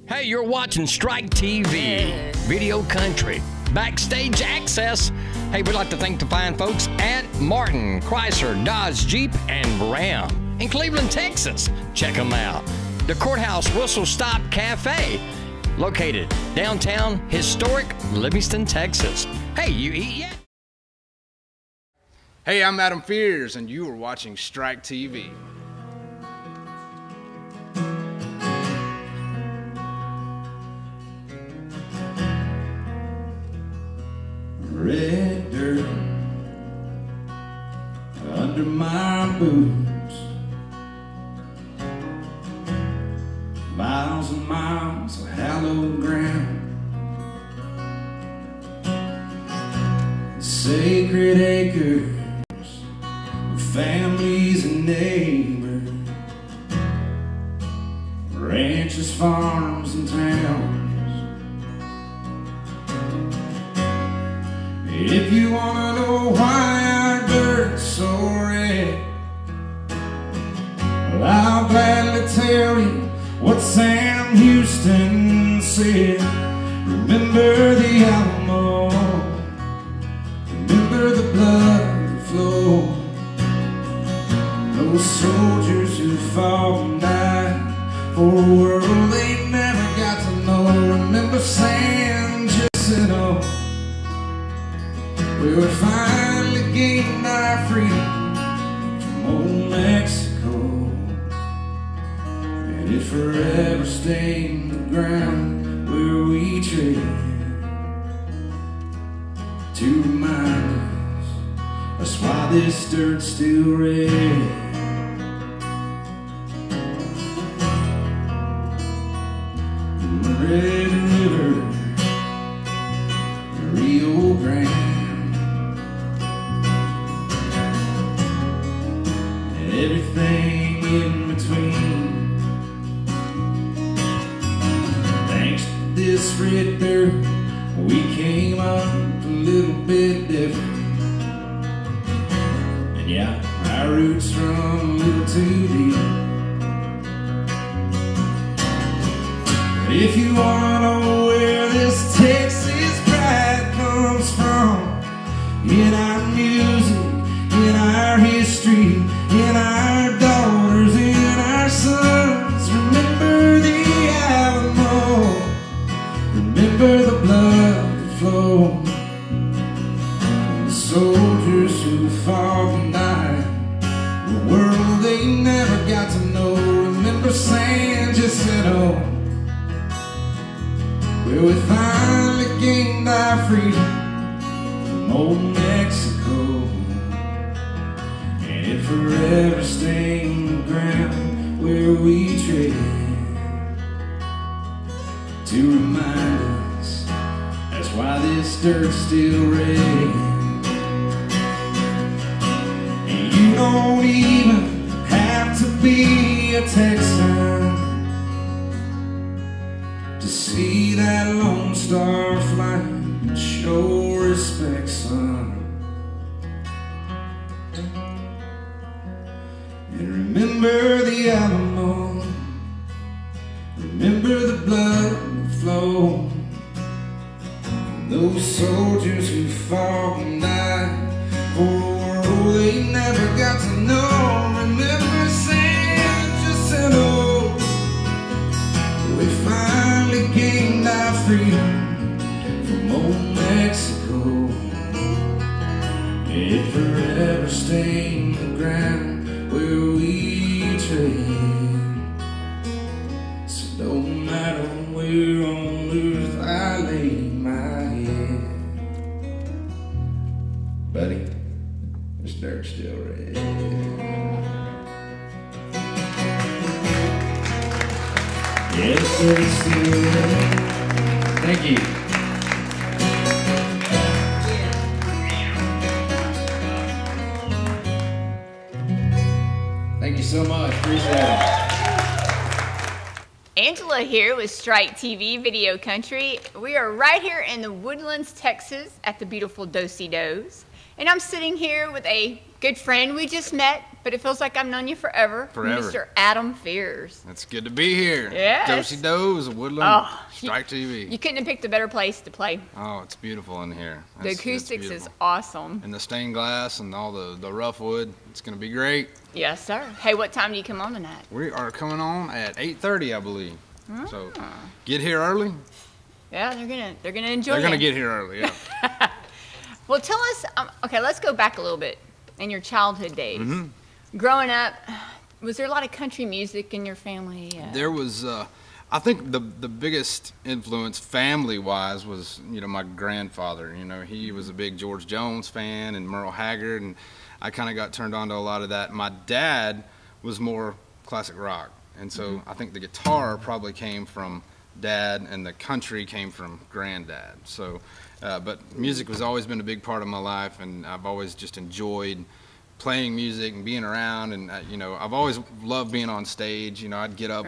Hey, you're watching Strike TV, Video Country, Backstage Access. Hey, we'd like to thank the fine folks at Martin, Chrysler, Dodge, Jeep, and Ram in Cleveland, Texas. Check them out. The Courthouse Whistle Stop Cafe, located downtown historic Livingston, Texas. Hey, you eat yet? Hey, I'm Adam Fears, and you are watching Strike TV. Red dirt under my boots, miles and miles of hallowed ground, sacred acres of families and neighbors, ranches, farms, and towns. If you wanna know why our dirt's so red, well, I'll gladly tell you what Sam Houston said. Remember the Alamo, remember the blood that flowed, those soldiers who fought and died for a world they never got to know. Remember San Jacinto, we would finally gain our freedom from old Mexico, and it forever stained the ground where we tread to remind us that's why this dirt's still red. The Red River, the Rio Grande, everything in between. Thanks to this red dirt, we came up a little bit different. And yeah, our roots run a little too deep. But if you wanna know where this Texas pride comes from, in our music, in our history, in our daughters, in our sons, remember the Alamo, remember the blood that flowed, the soldiers who fought and died, the world they never got to know. Remember San Jacinto, where we finally gained our freedom from old Mexico, and it forever stained the ground where we tread to remind us that's why this dirt's still red. And you don't even have to be a Texan to see that Lone Star flag and show respect, son. And remember the Alamo, remember the blood that flowed, those soldiers who fought and died for a world they never got to know. Remember San Jacinto, we finally gained our freedom from old Mexico, it forever stained the ground where we tread. So no matter where on earth I lay my head, buddy, this dirt's still red. Yes, it's still red. Thank you. Thank you so much. Appreciate it. Angela here with Strike TV Video Country. We are right here in the Woodlands, Texas at the beautiful Do-Si-Do's. And I'm sitting here with a good friend we just met, but it feels like I've known you forever. Forever. Mr. Adam Fears. It's good to be here. Yes. Do-si-do's, Woodland, Strike TV. You couldn't have picked a better place to play. Oh, it's beautiful in here. The acoustics is awesome. And the stained glass and all the rough wood. It's going to be great. Yes, sir. Hey, what time do you come on tonight? We are coming on at 8:30, I believe. So get here early. Yeah, they're gonna enjoy. They're gonna get here early. Yeah. Well, tell us. Okay, let's go back a little bit in your childhood days. Growing up, was there a lot of country music in your family? There was. I think the biggest influence family-wise was, my grandfather. He was a big George Jones fan and Merle Haggard, and I kind of got turned on to a lot of that. My dad was more classic rock, and so I think the guitar probably came from Dad, and the country came from Granddad. So, but music has always been a big part of my life, and I've always just enjoyed playing music and being around, and I've always loved being on stage. I'd get up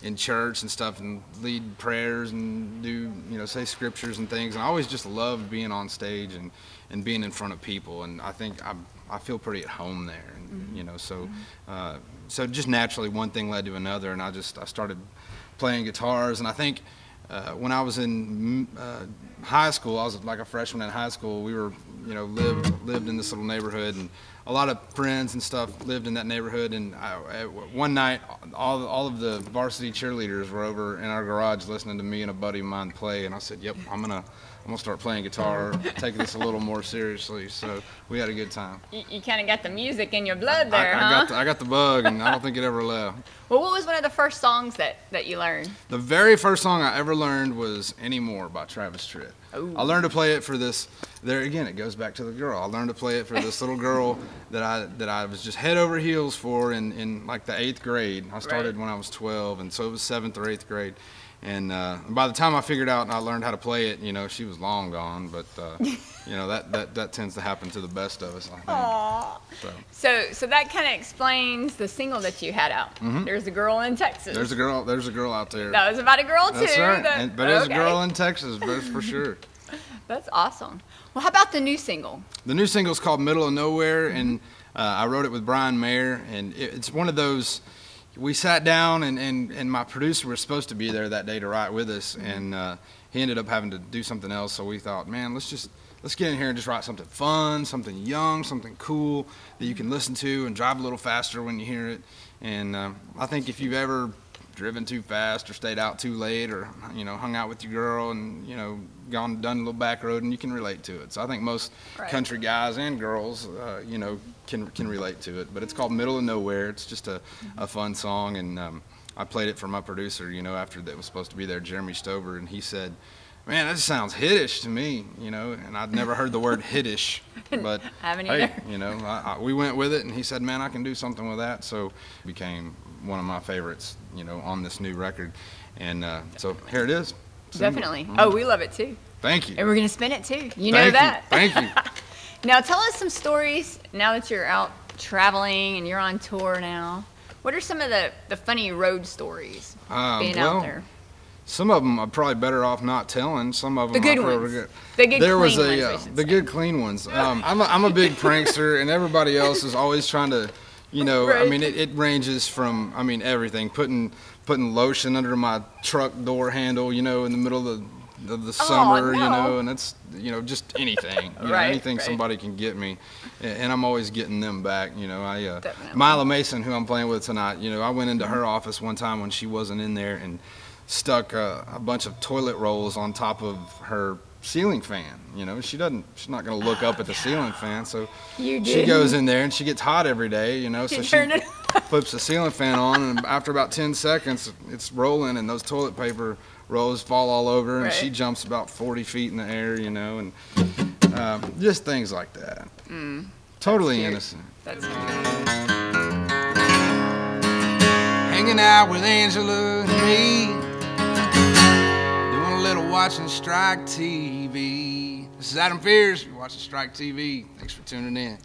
in church and stuff and lead prayers and do say scriptures and things, and I always just loved being on stage and being in front of people, and I think I feel pretty at home there, and so just naturally one thing led to another, and I started playing guitars. And I think when I was in high school, I was like a freshman in high school, we were lived in this little neighborhood, and a lot of friends and stuff lived in that neighborhood, and one night all of the varsity cheerleaders were over in our garage listening to me and a buddy of mine play, and I said, yep, I'm gonna start playing guitar, take this a little more seriously. So we had a good time. You kind of got the music in your blood there, huh? I got the bug, and I don't think it ever left. Well, what was one of the first songs that you learned? The very first song I ever learned was Anymore by Travis Tritt. Ooh. I learned to play it for this. There again, it goes back to the girl. I learned to play it for this little girl that I was just head over heels for in like the 8th grade. I started when I was 12, and so it was 7th or 8th grade. And by the time I figured out and I learned how to play it, she was long gone. But that tends to happen to the best of us, I think. Aww. So that kind of explains the single that you had out. There's a girl in Texas. There's a girl out there. That was about a girl too. That's right. But there's a girl in Texas, for sure. That's awesome. Well, how about the new single? The new single is called Middle of Nowhere, and I wrote it with Brian Mayer, and it's one of those. We sat down, and my producer was supposed to be there that day to write with us, and he ended up having to do something else. So we thought, man, let's get in here and just write something fun, something young, something cool that you can listen to and drive a little faster when you hear it. And I think if you've ever driven too fast or stayed out too late or hung out with your girl and done a little back road, and you can relate to it. So I think most country guys and girls can relate to it. But it's called Middle of Nowhere. It's just a fun song, and I played it for my producer after that was supposed to be there, Jeremy Stover, and he said, man, that sounds hiddish to me, and I'd never heard the word hiddish, but haven't hey, either. we went with it, and he said, man, I can do something with that. So it became one of my favorites, on this new record, and so here it is. Definitely. Oh, we love it too. Thank you. And we're gonna spin it too. You know that. Thank you. Now tell us some stories. Now that you're out traveling and you're on tour now, what are some of the funny road stories being out there? Some of them I'm probably better off not telling. Some of them the good ones. The good clean ones. The good clean ones. I'm a big prankster, and everybody else is always trying to, I mean, it ranges from, everything. Putting lotion under my truck door handle, in the middle of the summer, and it's, just anything, anything somebody can get me, and I'm always getting them back. Mila Mason, who I'm playing with tonight, I went into her office one time when she wasn't in there and stuck a bunch of toilet rolls on top of her ceiling fan. She's not going to look up at the ceiling fan, so she goes in there and she gets hot every day, so she flips the ceiling fan on, and after about 10 seconds it's rolling and those toilet paper rolls fall all over, and she jumps about 40 feet in the air, and just things like that. Totally innocent. That's cute. Hanging out with Angela and me, doing a little watching Strike TV. This is Adam Fears. You're watching Strike TV. Thanks for tuning in.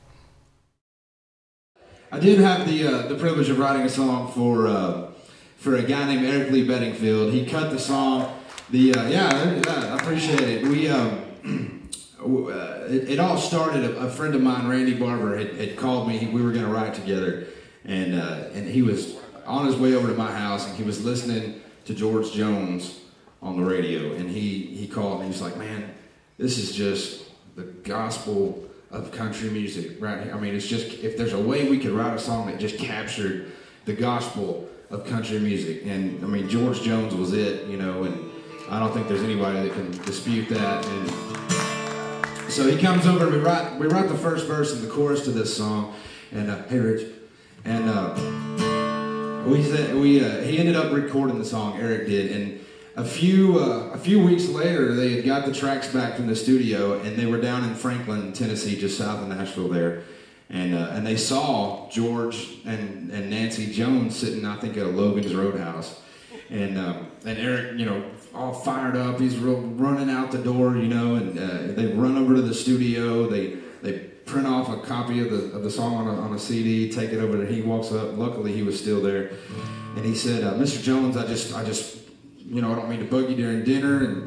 I did have the privilege of writing a song for a guy named Eric Lee Bedingfield. He cut the song. I appreciate it. We it all started. A friend of mine, Randy Barber, had called me. We were going to write together, and he was on his way over to my house, and he was listening to George Jones on the radio, and he called and he was like, man, this is just the gospel of country music, right? I mean, it's just, if there's a way we could write a song that just captured the gospel of country music, and I mean, George Jones was it, you know, and I don't think there's anybody that can dispute that. And so he comes over, we write the first verse and the chorus to this song, and hey Rich, and he ended up recording the song, Eric did, and a few weeks later, they had got the tracks back from the studio, and they were down in Franklin, Tennessee, just south of Nashville there, and they saw George and Nancy Jones sitting, I think, at a Logan's Roadhouse, and Eric, you know, all fired up, he's running out the door, you know, and they run over to the studio, they print off a copy of the song on a CD, take it over there. He walks up. Luckily, he was still there, and he said, "Mr. Jones, I just, you know, I don't mean to bug you during dinner,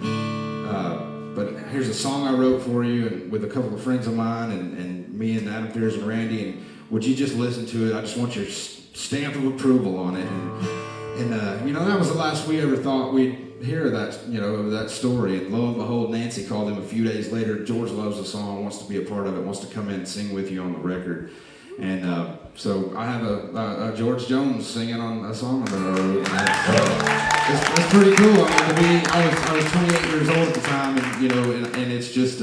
but here's a song I wrote for you, and with a couple of friends of mine, and me and Adam Pierce and Randy, and would you just listen to it? I just want your stamp of approval on it." And you know, that was the last we ever thought we'd hear that, you know, of that story. And lo and behold, Nancy called him a few days later. George loves the song, wants to be a part of it, wants to come in and sing with you on the record. And so I have a George Jones singing on a song that I wrote. It's pretty cool. I mean, I was 28 years old at the time, and you know, and it's just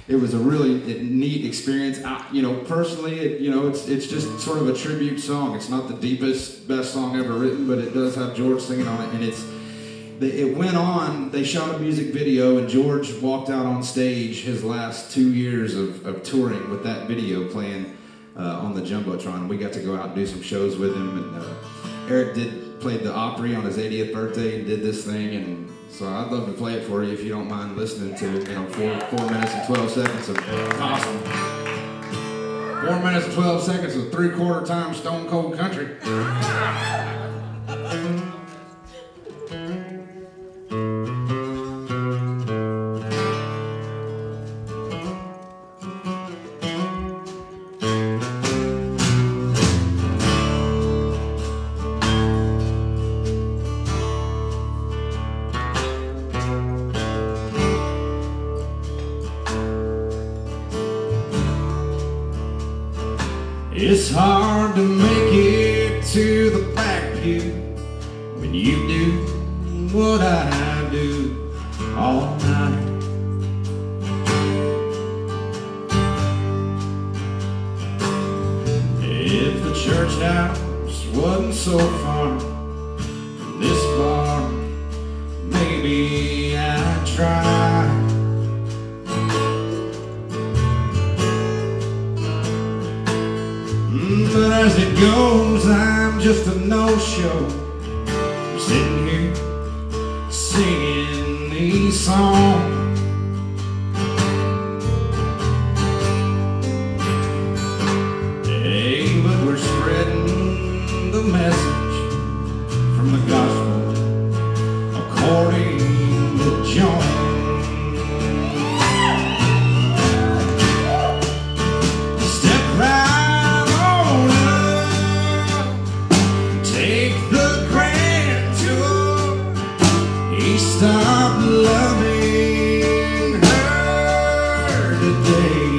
it was a really neat experience. You know, personally, you know, it's just sort of a tribute song. It's not the deepest, best song ever written, but it does have George singing on it, and it went on. They shot a music video, and George walked out on stage his last 2 years of touring with that video playing on the Jumbotron. We got to go out and do some shows with him, and Eric played the Opry on his 80th birthday and did this thing, and so I'd love to play it for you if you don't mind listening to, you know, 4 minutes and 12 seconds of awesome. 4 minutes and 12 seconds of 3/4 time stone cold country. It's hard to make it to the back pew when you do what I do all night. If the church house wasn't so far from this bar, maybe I'd try. But as it goes, I'm just a no-show. I'm sitting here singing these songs. Hey, but we're spreading the message from the gospel according to John. Step right. Stop loving her today.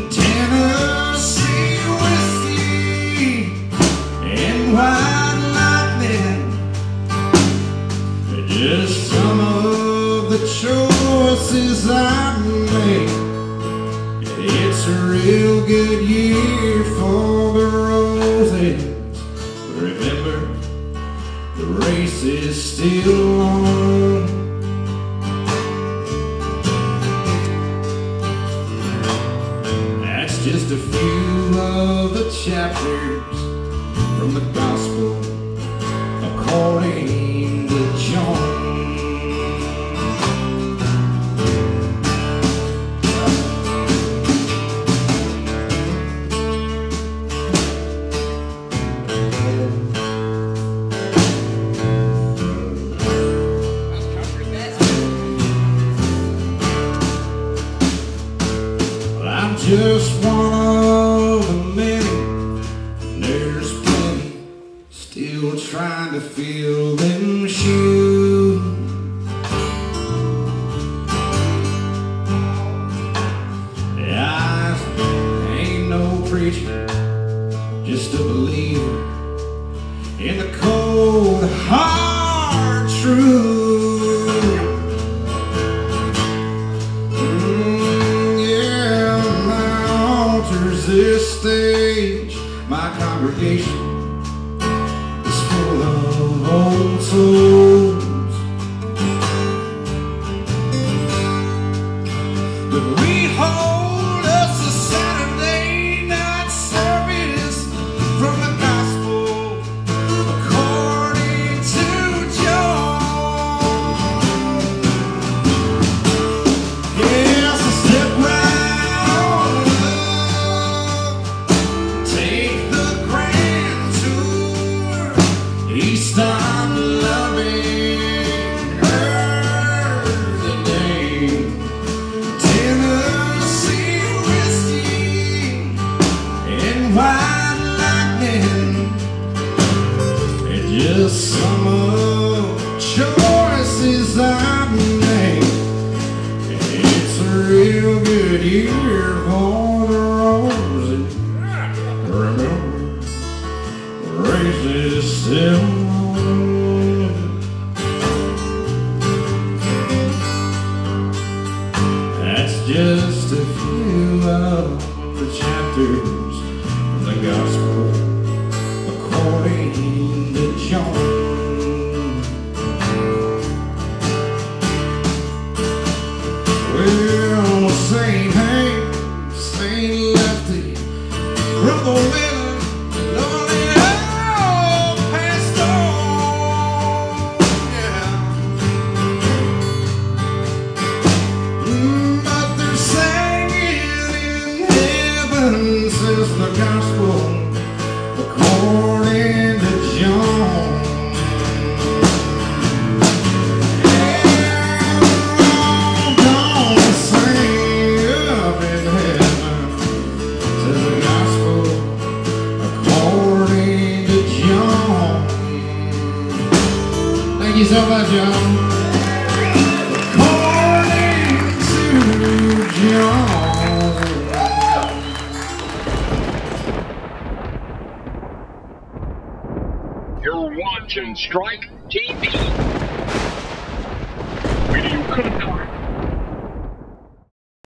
Tennessee whiskey and white lightning, just some of the choices I made. It's a real good year for the roses. Remember, the race is still on. That's just a few of the chapters from the gospel according to John. Just one of the many. There's true. Yeah, my altar's this stage. My congregation is full of old souls. But we hold us a Saturday night service from the gospel according to John. Yes, I step right on up, take the grand tour. He stopped loving her today. Tennessee whiskey and white lightning, and just some of choices I've made. It's a real good year for the roses. Remember, raise this still. That's just a few of the chapters from the gospel according to John. Well, Saint Hank, Saint Lefty, Brother Miller, Lord, they all passed on, yeah. But they're singing in heaven, says the gospel according to John. Yeah, we're all gonna sing up in heaven, says the gospel according to John. Thank you so much, y'all. According to John. You're watching Strike TV.